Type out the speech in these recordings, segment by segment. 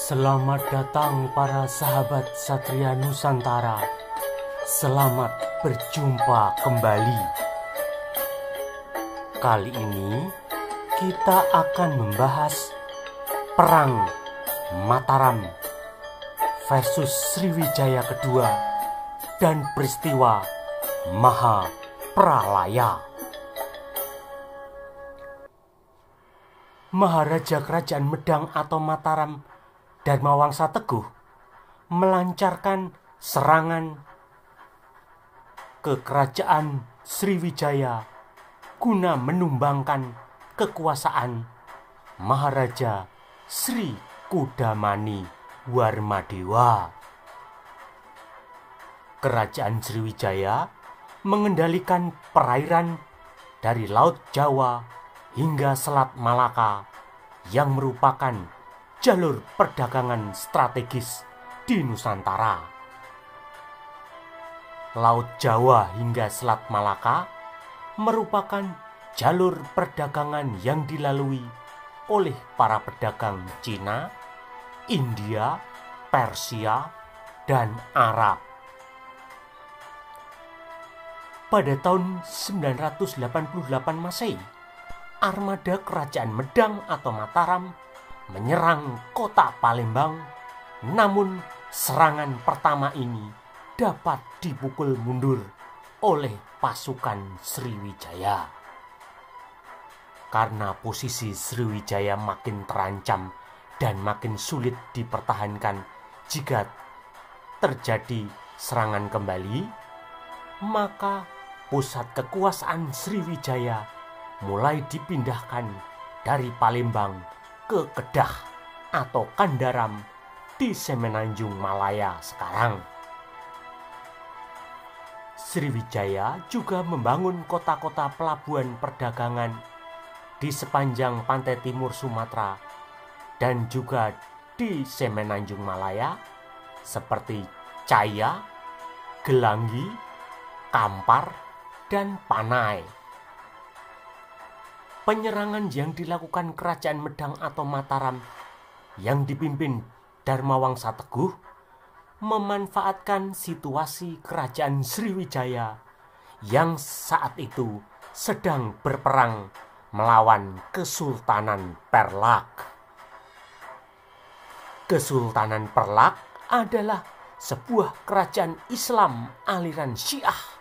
Selamat datang para sahabat Satria Nusantara. Selamat berjumpa kembali. Kali ini kita akan membahas Perang Mataram versus Sriwijaya kedua dan peristiwa Mahapralaya. Maharaja Kerajaan Medang atau Mataram Dharmawangsa Teguh melancarkan serangan ke kerajaan Sriwijaya guna menumbangkan kekuasaan Maharaja Sri Kudamani Warmadewa. Kerajaan Sriwijaya mengendalikan perairan dari Laut Jawa hingga Selat Malaka yang merupakan jalur perdagangan strategis di Nusantara. Laut Jawa hingga Selat Malaka merupakan jalur perdagangan yang dilalui oleh para pedagang Cina, India, Persia, dan Arab. Pada tahun 988 Masehi, armada Kerajaan Medang atau Mataram menyerang kota Palembang, namun serangan pertama ini dapat dipukul mundur oleh pasukan Sriwijaya. Karena posisi Sriwijaya makin terancam dan makin sulit dipertahankan jika terjadi serangan kembali, maka pusat kekuasaan Sriwijaya mulai dipindahkan dari Palembang ke Kedah atau Kandaram di Semenanjung Malaya sekarang. Sriwijaya juga membangun kota-kota pelabuhan perdagangan di sepanjang pantai timur Sumatera dan juga di Semenanjung Malaya seperti Caya, Gelanggi, Kampar, dan Panai. Penyerangan yang dilakukan Kerajaan Medang atau Mataram yang dipimpin Dharmawangsa Teguh memanfaatkan situasi Kerajaan Sriwijaya yang saat itu sedang berperang melawan Kesultanan Perlak. Kesultanan Perlak adalah sebuah kerajaan Islam aliran Syiah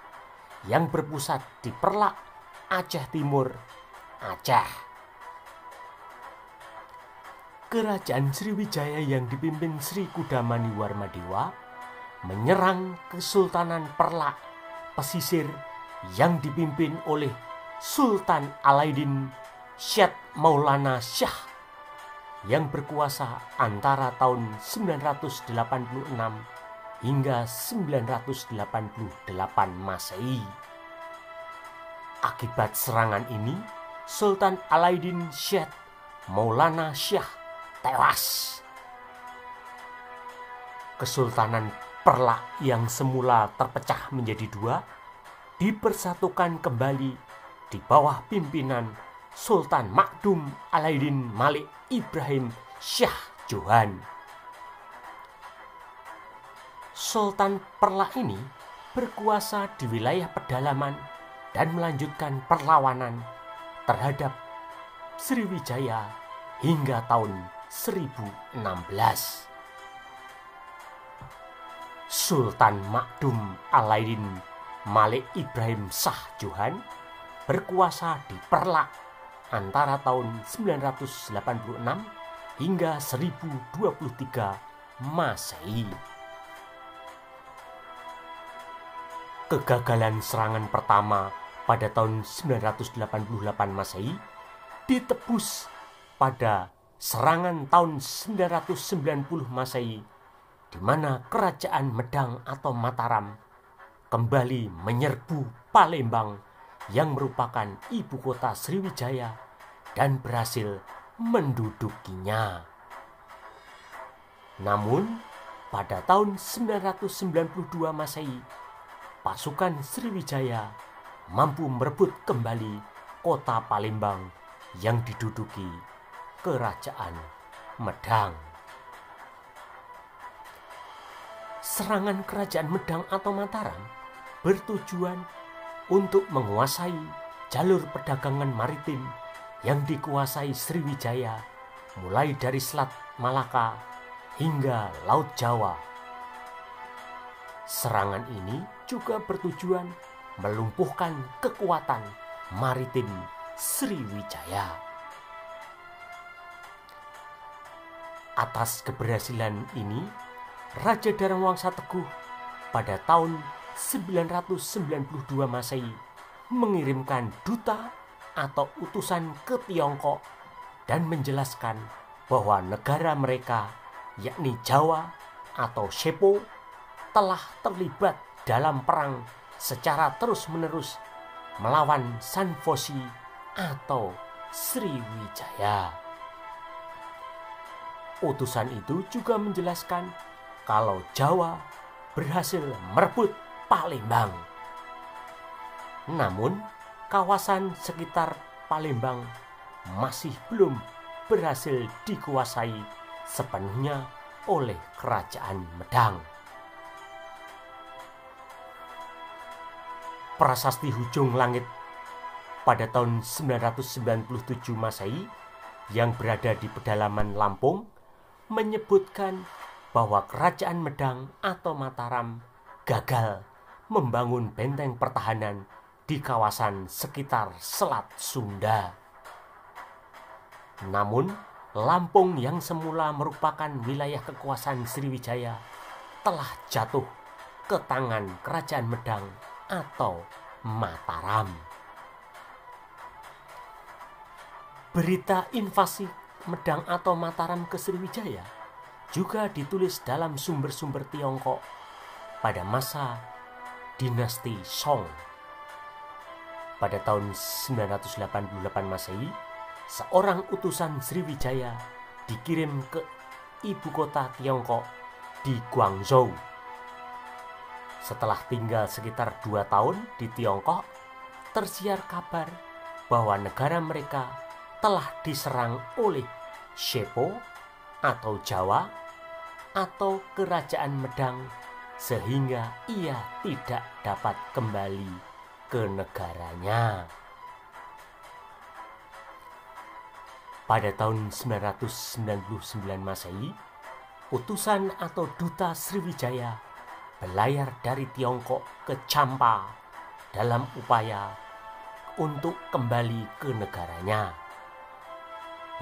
yang berpusat di Perlak, Aceh Timur, Aceh. Kerajaan Sriwijaya yang dipimpin Sri Kudamani Warmadewa menyerang Kesultanan Perlak pesisir yang dipimpin oleh Sultan Alauddin Syed Maulana Shah yang berkuasa antara tahun 986 hingga 988 Masehi. Akibat serangan ini, Sultan Alauddin Syed Maulana Shah tewas. Kesultanan Perlak yang semula terpecah menjadi dua dipersatukan kembali di bawah pimpinan Sultan Makdum Alauddin Malik Ibrahim Shah Johan. Sultan Perlak ini berkuasa di wilayah pedalaman dan melanjutkan perlawanan terhadap Sriwijaya hingga tahun 1016. Sultan Makdum Alauddin Malik Ibrahim Shah Johan berkuasa di Perlak antara tahun 986 hingga 1023 Masehi. Kegagalan serangan pertama pada tahun 988 Masehi ditebus pada serangan tahun 990 Masehi, di mana Kerajaan Medang atau Mataram kembali menyerbu Palembang yang merupakan ibu kota Sriwijaya dan berhasil mendudukinya. Namun pada tahun 992 Masehi, pasukan Sriwijaya mampu merebut kembali kota Palembang yang diduduki Kerajaan Medang. serangan kerajaan Medang atau Mataram bertujuan untuk menguasai jalur perdagangan maritim yang dikuasai Sriwijaya mulai dari Selat Malaka hingga Laut Jawa. Serangan ini juga bertujuan melumpuhkan kekuatan maritim Sriwijaya. Atas keberhasilan ini, Raja Darawangsa Teguh pada tahun 992 Masehi mengirimkan duta atau utusan ke Tiongkok dan menjelaskan bahwa negara mereka, yakni Jawa atau Shepo, telah terlibat dalam perang secara terus-menerus melawan Sanfosi atau Sriwijaya. Utusan itu juga menjelaskan kalau Jawa berhasil merebut Palembang. Namun, kawasan sekitar Palembang masih belum berhasil dikuasai sepenuhnya oleh Kerajaan Medang. Prasasti Hujung Langit pada tahun 997 Masehi yang berada di pedalaman Lampung menyebutkan bahwa Kerajaan Medang atau Mataram gagal membangun benteng pertahanan di kawasan sekitar Selat Sunda. Namun, Lampung yang semula merupakan wilayah kekuasaan Sriwijaya telah jatuh ke tangan Kerajaan Medang atau Mataram. Berita invasi Medang atau Mataram ke Sriwijaya juga ditulis dalam sumber-sumber Tiongkok pada masa dinasti Song. Pada tahun 988 Masehi, seorang utusan Sriwijaya dikirim ke ibu kota Tiongkok di Guangzhou. Setelah tinggal sekitar 2 tahun di Tiongkok, tersiar kabar bahwa negara mereka telah diserang oleh Shepo atau Jawa atau Kerajaan Medang sehingga ia tidak dapat kembali ke negaranya. Pada tahun 999 Masehi, utusan atau duta Sriwijaya berlayar dari Tiongkok ke Champa dalam upaya untuk kembali ke negaranya.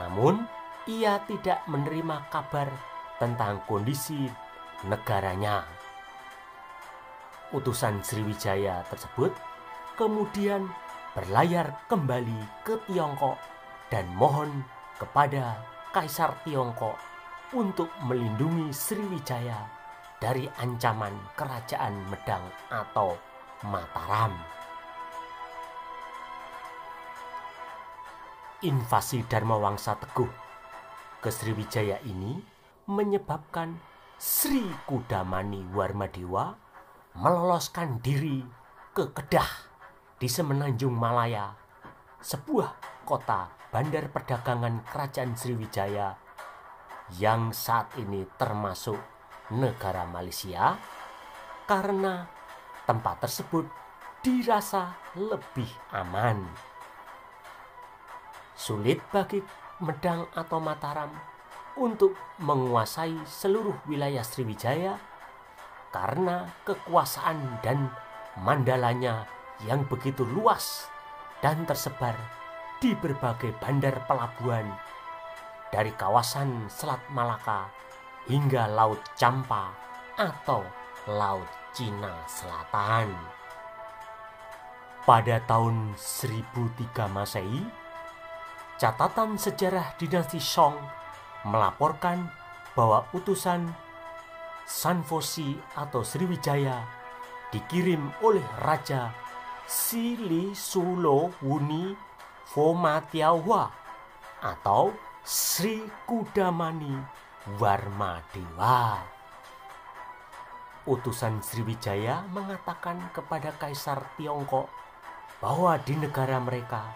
Namun, ia tidak menerima kabar tentang kondisi negaranya. Utusan Sriwijaya tersebut kemudian berlayar kembali ke Tiongkok dan mohon kepada Kaisar Tiongkok untuk melindungi Sriwijaya dari ancaman Kerajaan Medang atau Mataram. Invasi Dharmawangsa Teguh ke Sriwijaya ini menyebabkan Sri Kudamani Warmadewa meloloskan diri ke Kedah di Semenanjung Malaya, sebuah kota bandar perdagangan Kerajaan Sriwijaya yang saat ini termasuk negara Malaysia, karena tempat tersebut dirasa lebih aman. Sulit bagi Medang atau Mataram untuk menguasai seluruh wilayah Sriwijaya karena kekuasaan dan mandalanya yang begitu luas dan tersebar di berbagai bandar pelabuhan dari kawasan Selat Malaka hingga Laut Champa atau Laut Cina Selatan. Pada tahun 1003 Masehi, catatan sejarah dinasti Song melaporkan bahwa utusan Sanfosi atau Sriwijaya dikirim oleh Raja Sili Sulo Wuni Fomatiawa atau Sri Kudamani Warmadewa. Utusan Sriwijaya mengatakan kepada Kaisar Tiongkok bahwa di negara mereka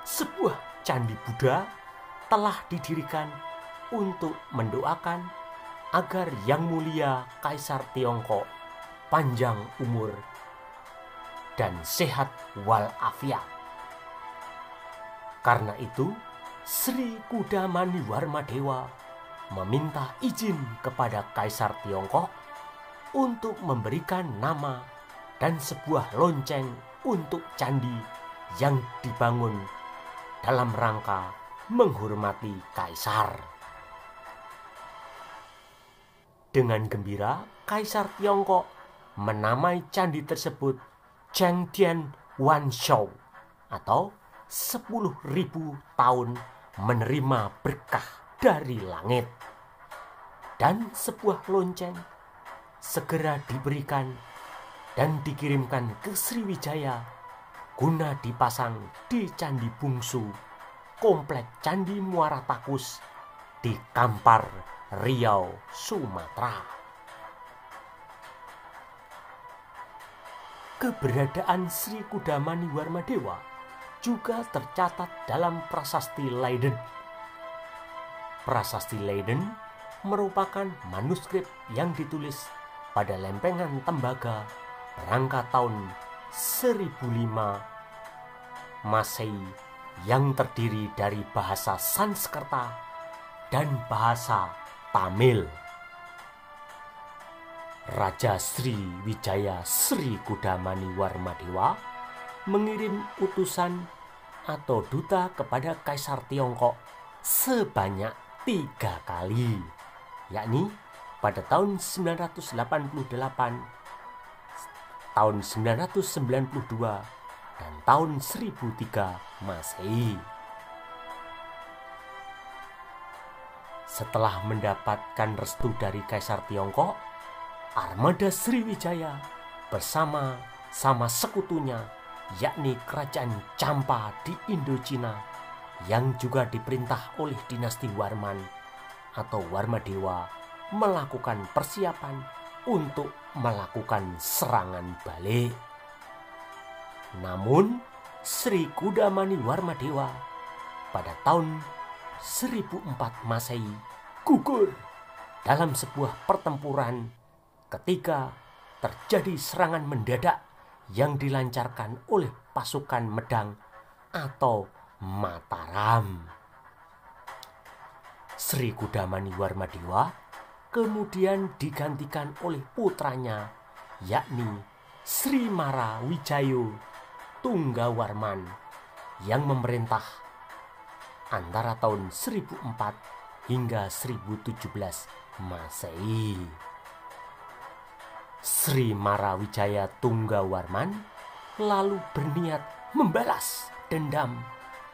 sebuah candi Buddha telah didirikan untuk mendoakan agar Yang Mulia Kaisar Tiongkok panjang umur dan sehat walafiat. Karena itu, Sri Kudamani Warmadewa meminta izin kepada Kaisar Tiongkok untuk memberikan nama dan sebuah lonceng untuk candi yang dibangun dalam rangka menghormati Kaisar. Dengan gembira, Kaisar Tiongkok menamai candi tersebut Chengtian Wanshou atau 10.000 tahun menerima berkah dari langit. Dan sebuah lonceng segera diberikan dan dikirimkan ke Sriwijaya guna dipasang di Candi Bungsu Komplek Candi Muara Takus di Kampar, Riau, Sumatera. Keberadaan Sri Kudamani Warmadewa juga tercatat dalam Prasasti Leiden. Prasasti Leiden merupakan manuskrip yang ditulis pada lempengan tembaga berangka tahun 1005 Masehi yang terdiri dari bahasa Sanskerta dan bahasa Tamil. Raja Sriwijaya Sri Kudamani Warmadewa mengirim utusan atau duta kepada Kaisar Tiongkok sebanyak 3 kali, yakni pada tahun 988, tahun 992, dan tahun 1003 Masehi. Setelah mendapatkan restu dari Kaisar Tiongkok, armada Sriwijaya bersama sekutunya, yakni Kerajaan Champa di Indochina, yang juga diperintah oleh dinasti Warman atau Warmadewa, melakukan persiapan untuk melakukan serangan balik. Namun, Sri Kudamani Warmadewa pada tahun 1004 Masehi gugur dalam sebuah pertempuran ketika terjadi serangan mendadak yang dilancarkan oleh pasukan Medang atau Mataram. Sri Kudamani Warmadewa kemudian digantikan oleh putranya, yakni Sri Mara Wijayo Tunggawarman, yang memerintah antara tahun 1004 hingga 1017 Masehi. Sri Marawijaya Tunggawarman lalu berniat membalas dendam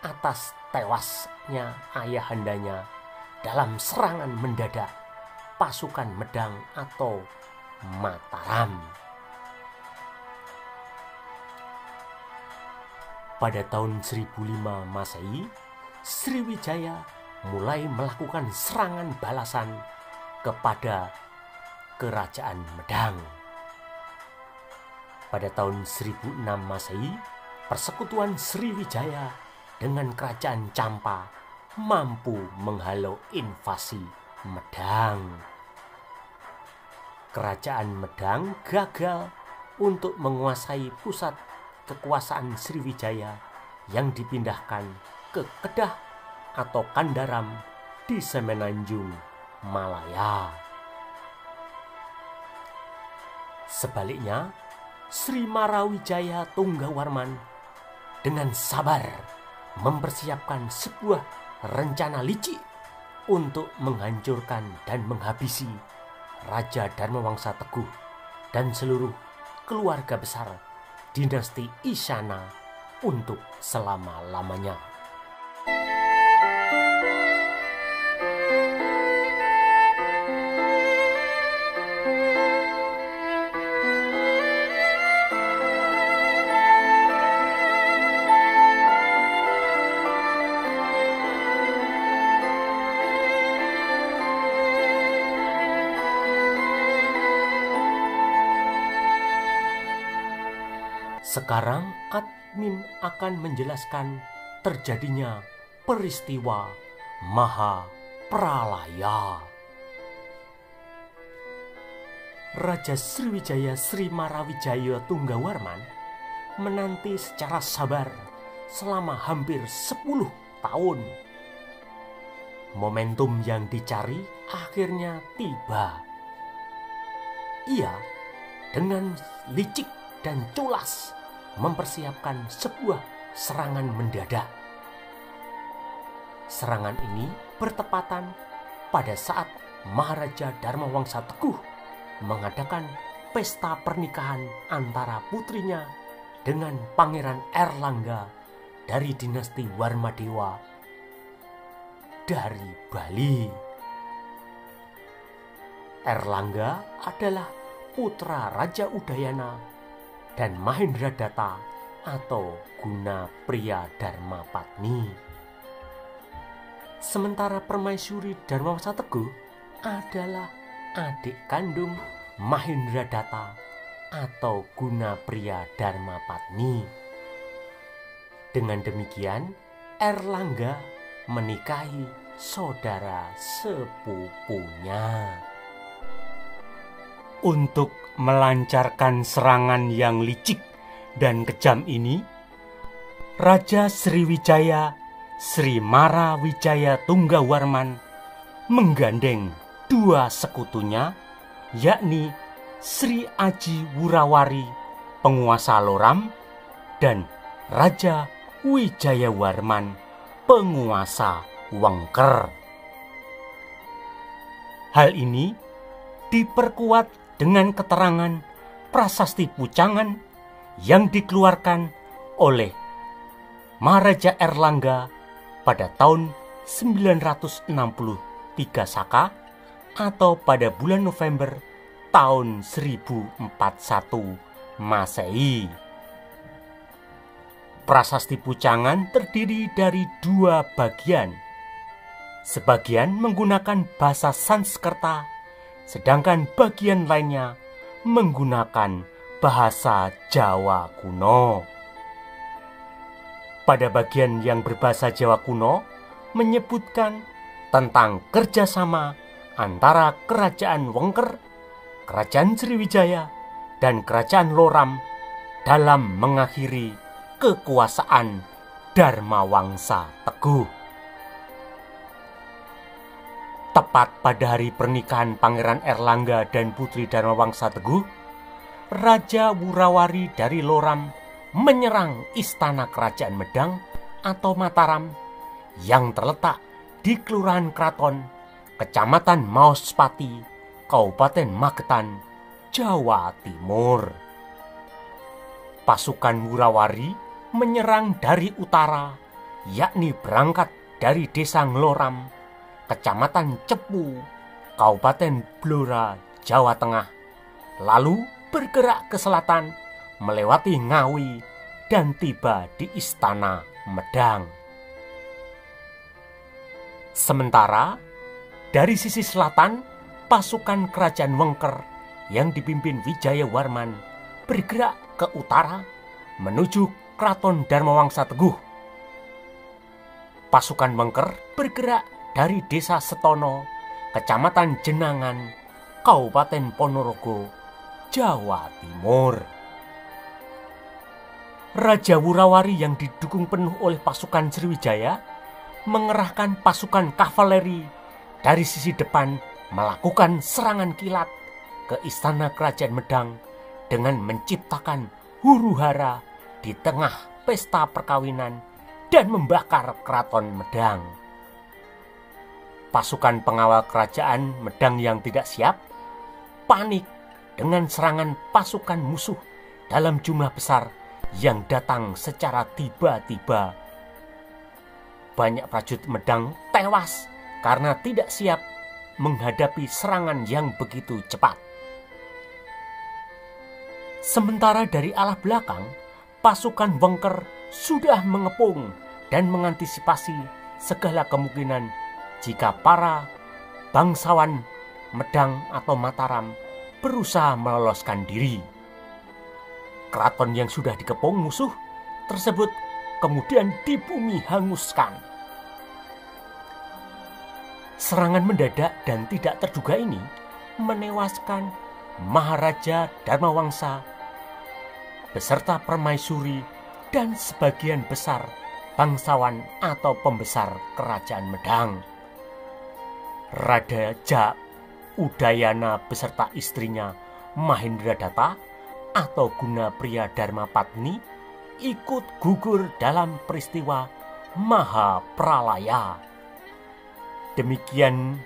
atas tewasnya ayahandanya dalam serangan mendadak pasukan Medang atau Mataram. Pada tahun 1005 Masehi, Sriwijaya mulai melakukan serangan balasan kepada Kerajaan Medang. Pada tahun 1006 Masehi, persekutuan Sriwijaya dengan Kerajaan Champa mampu menghalau invasi Medang. Kerajaan Medang gagal untuk menguasai pusat kekuasaan Sriwijaya yang dipindahkan ke Kedah atau Kandaram di Semenanjung Malaya. Sebaliknya, Sri Marawijaya Tunggawarman dengan sabar mempersiapkan sebuah rencana licik untuk menghancurkan dan menghabisi Raja Dharmawangsa Teguh dan seluruh keluarga besar dinasti Isyana untuk selama-lamanya. Sekarang admin akan menjelaskan terjadinya peristiwa Mahapralaya. Raja Sriwijaya Sri Marawijaya Tunggawarman menanti secara sabar selama hampir 10 tahun. Momentum yang dicari akhirnya tiba. Ia dengan licik dan culas mempersiapkan sebuah serangan mendadak. Serangan ini bertepatan pada saat Maharaja Dharmawangsa Teguh mengadakan pesta pernikahan antara putrinya dengan Pangeran Erlangga dari dinasti Warmadewa dari Bali. Erlangga adalah putra Raja Udayana dan Mahendradatta atau Gunapriya Dharmapatni. Sementara Permaisuri Dharmawangsa Teguh adalah adik kandung Mahendradatta atau Gunapriya Dharmapatni. Dengan demikian, Erlangga menikahi saudara sepupunya. Untuk melancarkan serangan yang licik dan kejam ini, Raja Sriwijaya Sri Marawijaya Tunggawarman menggandeng 2 sekutunya, yakni Sri Aji Wurawari, penguasa Loram, dan Raja Wijayawarman, penguasa Wengker. Hal ini diperkuat dengan keterangan prasasti pucangan yang dikeluarkan oleh Maharaja Erlangga pada tahun 963 Saka atau pada bulan November tahun 1041 Masehi. Prasasti pucangan terdiri dari 2 bagian. Sebagian menggunakan bahasa Sanskerta, sedangkan bagian lainnya menggunakan bahasa Jawa kuno. Pada bagian yang berbahasa Jawa kuno menyebutkan tentang kerjasama antara Kerajaan Wengker, Kerajaan Sriwijaya, dan Kerajaan Loram dalam mengakhiri kekuasaan Dharmawangsa Teguh. Tepat pada hari pernikahan Pangeran Erlangga dan Putri Dharmawangsa Teguh, Raja Wurawari dari Loram menyerang istana Kerajaan Medang atau Mataram yang terletak di Kelurahan Kraton, Kecamatan Maospati, Kabupaten Magetan, Jawa Timur. Pasukan Wurawari menyerang dari utara, yakni berangkat dari Desa Ngloram, Kecamatan Cepu, Kabupaten Blora, Jawa Tengah, lalu bergerak ke selatan, melewati Ngawi, dan tiba di Istana Medang. Sementara dari sisi selatan, pasukan Kerajaan Wengker yang dipimpin Wijayawarman bergerak ke utara menuju Kraton Dharmawangsa Teguh. Pasukan Wengker bergerak dari Desa Setono, Kecamatan Jenangan, Kabupaten Ponorogo, Jawa Timur. Raja Wurawari yang didukung penuh oleh pasukan Sriwijaya mengerahkan pasukan kavaleri dari sisi depan melakukan serangan kilat ke istana Kerajaan Medang dengan menciptakan huru-hara di tengah pesta perkawinan dan membakar Keraton Medang. Pasukan pengawal kerajaan Medang yang tidak siap panik dengan serangan pasukan musuh dalam jumlah besar yang datang secara tiba-tiba. Banyak prajurit Medang tewas karena tidak siap menghadapi serangan yang begitu cepat. Sementara dari arah belakang, pasukan Wengker sudah mengepung dan mengantisipasi segala kemungkinan jika para bangsawan Medang atau Mataram berusaha meloloskan diri. Keraton yang sudah dikepung musuh tersebut kemudian dibumi hanguskan. Serangan mendadak dan tidak terduga ini menewaskan Maharaja Dharmawangsa beserta permaisuri dan sebagian besar bangsawan atau pembesar kerajaan Medang. Raja Udayana beserta istrinya Mahendradatta atau Gunapriya Dharmapatni ikut gugur dalam peristiwa Mahapralaya. Demikian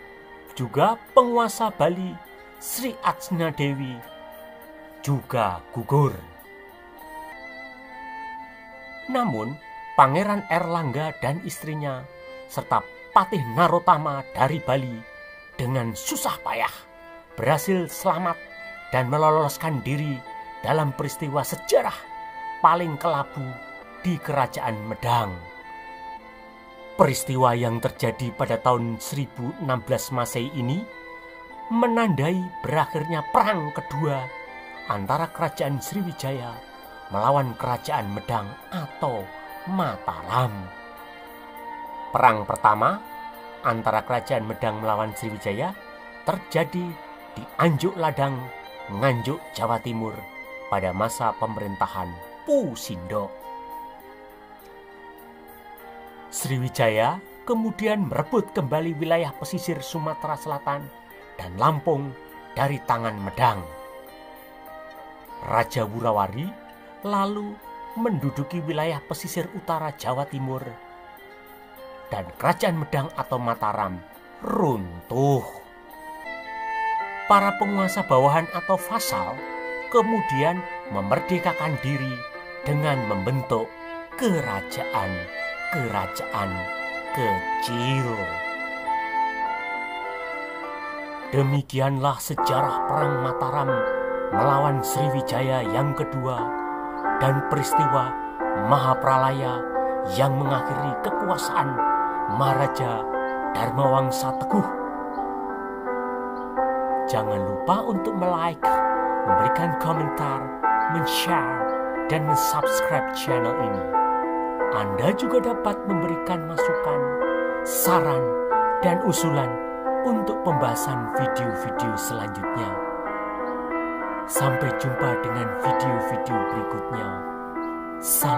juga penguasa Bali Sri Ajna Dewi juga gugur. Namun Pangeran Erlangga dan istrinya serta Patih Narotama dari Bali dengan susah payah berhasil selamat dan meloloskan diri dalam peristiwa sejarah paling kelabu di kerajaan Medang. Peristiwa yang terjadi pada tahun 1016 Masehi ini menandai berakhirnya perang kedua antara kerajaan Sriwijaya melawan kerajaan Medang atau Mataram. Perang pertama antara kerajaan Medang melawan Sriwijaya terjadi di Anjuk Ladang, Nganjuk, Jawa Timur pada masa pemerintahan Pusindo. Sriwijaya kemudian merebut kembali wilayah pesisir Sumatera Selatan dan Lampung dari tangan Medang. Raja Wurawari lalu menduduki wilayah pesisir utara Jawa Timur dan kerajaan Medang atau Mataram runtuh. Para penguasa bawahan atau vasal kemudian memerdekakan diri dengan membentuk kerajaan-kerajaan kecil. Demikianlah sejarah Perang Mataram melawan Sriwijaya yang kedua dan peristiwa Mahapralaya yang mengakhiri kekuasaan Maharaja Dharmawangsa Teguh. Jangan lupa untuk like, memberikan komentar, men-share, dan men-subscribe channel ini. Anda juga dapat memberikan masukan, saran, dan usulan untuk pembahasan video-video selanjutnya. Sampai jumpa dengan video-video berikutnya. Salam.